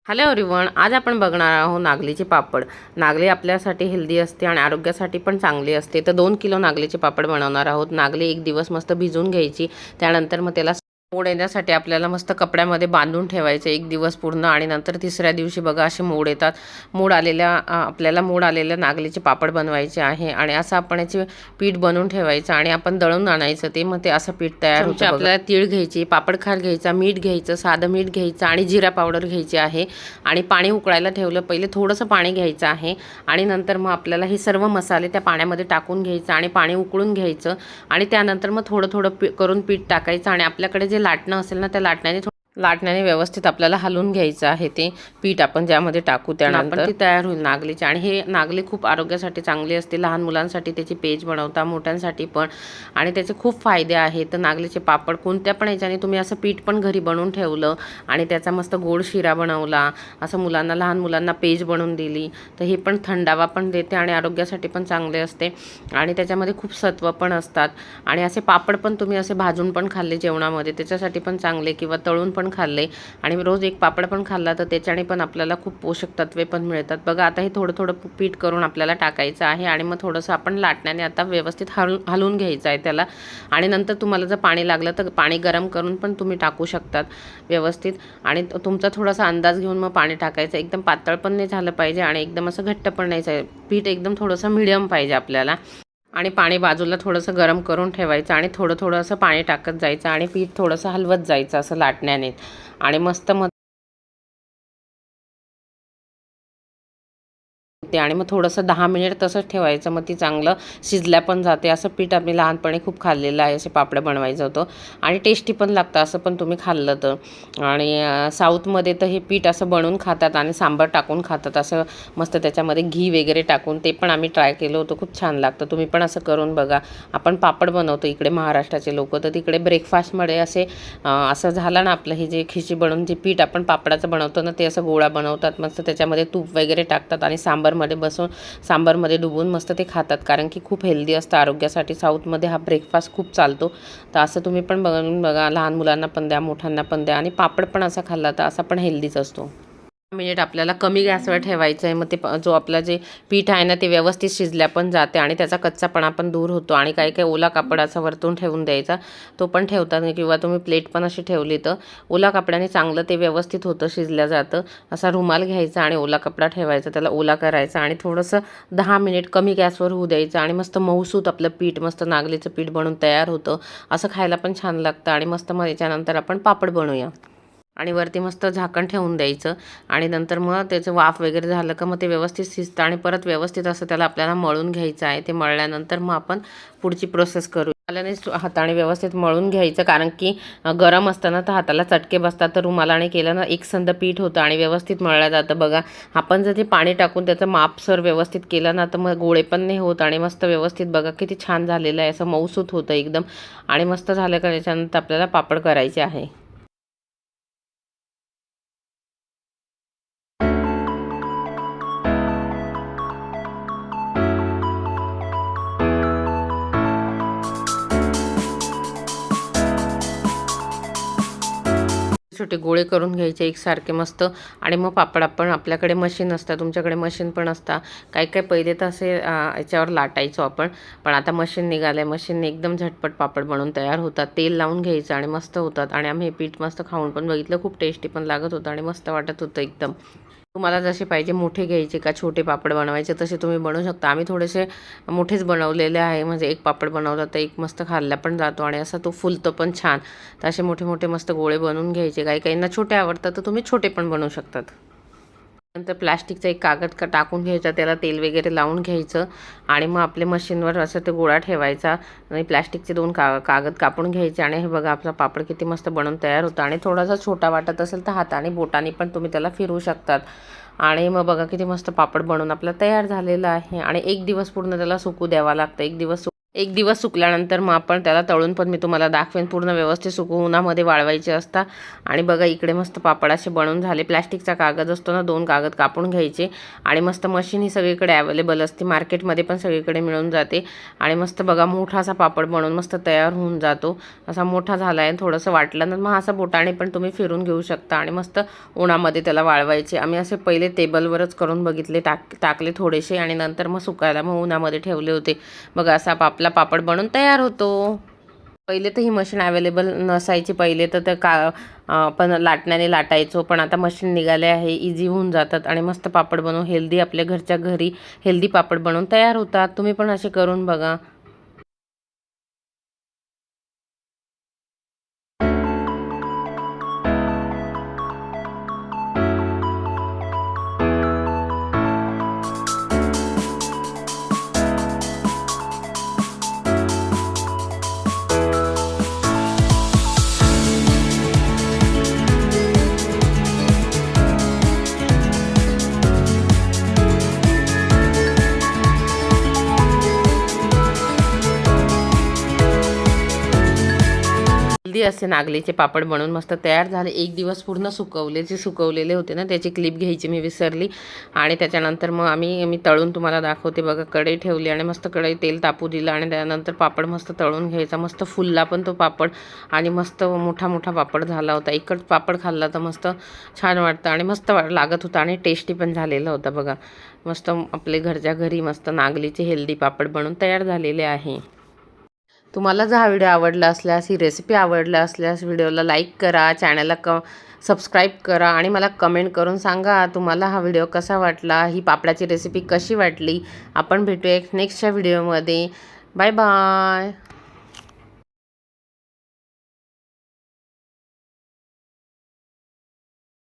Hello everyone, आज आपण बघणार आहोत नागलीचे पापड। नागली आपल्यासाठी हेल्दी असते आणि आरोग्यासाठी पण चांगली असते। तर 2 किलो नागलीचे पापड बनवणार आहोत। नागली एक दिवस मस्त भिजवून घ्यायची, त्यानंतर मग त्याला मोड येण्यासाठी आपल्याला मस्त कपड्यामध्ये बांधून ठेवायचे एक दिवस पूर्ण। आणि नंतर तिसऱ्या दिवशी बघा असे मोड येतात। आपल्याला मोड आलेल्या नागलीचे पापड बनवायचे आहे आणि असं आपण याचे पीठ बनवून ठेवायचं आणि आपण दळून आणायचं ते, मग ते असं पीठ तयार होतं। आपल्याला तीळ घ्यायची, पापडखार घ्यायचा, मीठ घ्यायचं, साधं मीठ घ्यायचं आणि जिरा पावडर घ्यायची आहे। आणि पाणी उकळायला ठेवलं, पहिले थोडंसं पाणी घ्यायचं आहे आणि नंतर मग आपल्याला हे सर्व मसाले त्या पाण्यामध्ये टाकून घ्यायचं आणि पाणी उकळून घ्यायचं आणि त्यानंतर मग थोडं थोडं करून पीठ टाकायचं आणि आपल्याकडे जे लाटणं असेल ना, त्या लाटण्याने व्यवस्थित आपल्याला हलवून घ्यायचं आहे ते पीठ आपण ज्यामध्ये टाकू, त्यानंतर ती तयार होईल नागलीची। आणि हे नागली खूप आरोग्यासाठी चांगली असते। लहान मुलांसाठी त्याची पेज बनवता, मोठ्यांसाठी पण, आणि त्याचे खूप फायदे आहेत। तर नागलीचे पापड कोणत्या पण ह्याच्याने तुम्ही असं पीठ पण घरी बनवून ठेवलं आणि त्याचा मस्त गोड शिरा बनवला, असं लहान मुलांना पेज बनवून दिली, तर हे पण थंडावा पण देते आणि आरोग्यासाठी पण चांगले असते आणि त्याच्यामध्ये खूप सत्व पण असतात। आणि असे पापड पण तुम्ही असे भाजून पण खाल्ले जेवणामध्ये, त्याच्यासाठी पण चांगले, किंवा तळून पण खाल्ले आणि रोज एक पापड पण खाल्ला तर त्याच्याने पण आपल्याला खूप पोषक तत्वे पण मिळतात। बघा आता हे थोडं थोडं पीठ करून आपल्याला टाकायचं आहे आणि मग थोडंसं आपण लाटण्याने आता व्यवस्थित हलवून घ्यायचं आहे त्याला। आणि नंतर तुम्हाला जर पाणी लागलं तर पाणी गरम करून पण तुम्ही टाकू शकतात व्यवस्थित। आणि तुमचा थोडासा अंदाज घेऊन मग पाणी टाकायचं। एकदम पातळ पण नाही झालं पाहिजे आणि एकदम असं घट्ट पण नाही, पीठ एकदम थोडंसं मिडियम पाहिजे आपल्याला। आणि पाणी बाजूला थोडंसं गरम करून ठेवायचं आणि थोडं थोडं असं पाणी टाकत जायचं आणि पीठ थोडंसं हलवत जायचं असं लाटण्याने आणि मस्त आणि मग थोडंसं 10 मिनिट तसंच ठेवायचं, मग ती चांगलं शिजल्या पण जाते। असं पीठ आम्ही लहानपणी खूप खाल्लेलं आहे, असे पापड बनवायचं होतं आणि टेस्टी पण लागतं असं पण तुम्ही खाल्लं तर। आणि साऊथमध्ये तर हे पीठ असं बनवून खातात आणि सांबार टाकून खातात, असं मस्त त्याच्यामध्ये घी वगैरे टाकून। ते पण आम्ही ट्राय केलं होतं, खूप छान लागतं, तुम्ही पण असं करून बघा। आपण पापड बनवतो इकडे महाराष्ट्राचे लोक, तर तिकडे ब्रेकफास्टमध्ये असं झालं ना आपलं हे जे खिची बनवून जे पीठ आपण पापडाचं बनवतो ना, ते असं गोळा बनवतात, मस्त त्याच्यामध्ये तूप वगैरे टाकतात आणि सांबारमध्ये डुबून मस्त ते खातात, कारण की खूप हेल्दी असतं आरोग्यासाठी। साऊथमध्ये हा ब्रेकफास्ट खूप चालतो, तर असं तुम्ही पण बनवून बघा। लहान मुलांना पण द्या, मोठ्यांना पण द्या, आणि पापड पण असा खाल्ला तर असा पण हेल्दीच असतो। मिनिट आपल्याला कमी गॅसवर ठेवायचं आहे, मग ते जो आपला जे पीठ आहे ना ते व्यवस्थित शिजल्या पण जाते आणि त्याचा कच्चापणा पण दूर होतो। आणि काही काही ओला कापड असा वरतून ठेवून द्यायचा, तो पण ठेवतात, किंवा तुम्ही प्लेट पण अशी ठेवली तर ओला कपड्याने चांगलं ते व्यवस्थित होतं, शिजल्या जातं। असा रुमाल घ्यायचा आणि ओला कपडा ठेवायचा, त्याला ओला करायचा आणि थोडंसं 10 मिनिट कमी गॅसवर होऊ द्यायचं आणि मस्त मऊसूत आपलं पीठ, मस्त नागलीचं पीठ बनून तयार होतं। असं खायला पण छान लागतं आणि मस्त मग याच्यानंतर आपण पापड बनवूया आणि वरती मस्त झाकण ठेवून द्यायचं आणि नंतर मग त्याचं वाफ वगैरे झालं का मग ते व्यवस्थित शिजतं आणि परत व्यवस्थित असं त्याला आपल्याला मळून घ्यायचं आहे। ते मळल्यानंतर मग आपण पुढची प्रोसेस करू। रुमालाने हाताने व्यवस्थित मळून घ्यायचं, कारण की गरम असताना तर हाताला चटके बसतात, तर रुमालाने केलं ना एकसंध पीठ होतं आणि व्यवस्थित मळलं जातं। बघा आपण जर ते पाणी टाकून त्याचं मापसर व्यवस्थित केलं ना, तर मग गोळे पण नाही होत आणि मस्त व्यवस्थित बघा किती छान झालेलं आहे, असं मऊसूत होतं एकदम। आणि मस्त झालं का त्याच्यानंतर आपल्याला पापड करायचे आहे। छोटे गोळे करून घ्यायचे एकसारखे मस्त, आणि मग पापड आपण, आपल्याकडे मशीन असतं, तुमच्याकडे मशीन पण असतं, काही काही पहिले तर असे याच्यावर लाटायचो आपण, पण आता मशीन निघालं आहे, मशीनने एकदम झटपट पापड बनवून तयार होतात। तेल लावून घ्यायचं आणि मस्त होतात। आणि आम्ही हे पीठ मस्त खाऊन पण बघितलं, खूप टेस्टी पण लागत होतं आणि मस्त वाटत होतं एकदम। तुम्हाला जसे पाहिजे मोठे घ्यायचे का छोटे पापड बनवायचे तसे तुम्ही बनवू शकता। आम्ही थोडेसे मोठेच बनवलेले आहे, म्हणजे एक पापड बनवला तर एक मस्त खाल्ला पण जातो आणि असा तो फुलतो पण छान। तर असे मोठे मोठे मस्त गोळे बनवून घ्यायचे, काही काहींना छोटे आवडतात तर तुम्ही छोटे पण बनवू शकतात। नंतर प्लास्टिकचा एक कागद टाकून घ्यायचा, त्याला तेल वगैरे लावून घ्यायचं आणि मग आपल्या मशीनवर असं ते गोळा ठेवायचा आणि प्लास्टिकचे 2 कागद कापून घ्यायचे आणि हे बघा आपला पापड किती मस्त बनवून तयार होतं। आणि थोडासा छोटा वाटत असेल तर हाताने बोटाने पण तुम्ही त्याला फिरवू शकतात। आणि मग बघा किती मस्त पापड बनवून आपला तयार झालेला आहे। आणि एक दिवस पूर्ण त्याला सुकू द्यावा लागतं, एक दिवस सुकल्यानंतर मग आपण त्याला तळून पण मी तुम्हाला दाखवेन. पूर्ण व्यवस्थित सुकवून उन्हामध्ये वाळवायचे असतात. आणि बघा इकडे मस्त पापड असे बनवून झाले. प्लॅस्टिकचा कागद असतो ना, 2 कागद कापून घ्यायचे आणि मस्त मशीन ही सगळीकडे अवेलेबल असते, मार्केटमध्ये पण सगळीकडे मिळून जाते. आणि मस्त बघा मोठा असा पापड बनवून मस्त तयार होऊन जातो. असा मोठा झाला आहे. थोडंसं वाटलं ना मग असं बोटाने पण तुम्ही फिरून घेऊ शकता आणि मस्त उन्हामध्ये त्याला वाळवायचे. आम्ही असे पहिले टेबलवरच करून बघितले, टाकले थोडेसे आणि नंतर मग सुकायला मग उन्हामध्ये ठेवले होते. बघा असा आपला पापड बनून तयार होतो. पहिले तर ही मशीन अवेलेबल नसायची. पहिले तर आपण लाटण्याने लाटायचो, पण आता मशीन निघाले आहे, इझी होऊन जातात आणि मस्त पापड बनवून हेल्दी आपल्या घरच्या घरी हेल्दी पापड बनवून तयार होतात. तुम्ही पण असे करून बघा. हेल्दी असे नागलीचे पापड बनवून मस्त तयार झाले. एक दिवस पूर्ण सुकवलेले होते ना, त्याची क्लिप घ्यायची मी विसरली. आणि त्याच्यानंतर मग मी तळून तुम्हाला दाखवते. बघा कढई ठेवली आणि मस्त कढई तेल तापू दिलं आणि त्यानंतर पापड मस्त तळून घ्यायचा. मस्त फुलला पण तो पापड आणि मस्त मोठा मोठा पापड झाला होता. एकच पापड खाल्ला तर मस्त छान वाटतं आणि मस्त लागत होता आणि टेस्टी पण झालेला होता. बघा मस्त आपले घरच्या घरी मस्त नागलीचे हेल्दी पापड बनवून तयार झालेले आहे. तुम्हाला जर हा व्हिडिओ आवडला असल्यास, ही रेसिपी आवडला असल्यास व्हिडिओला लाईक करा, चॅनलला सबस्क्राईब करा आणि मला कमेंट करून सांगा तुम्हाला हा व्हिडिओ कसा वाटला, ही पापडाची रेसिपी कशी वाटली. आपण भेटूया नेक्स्टच्या व्हिडिओमध्ये. Bye bye.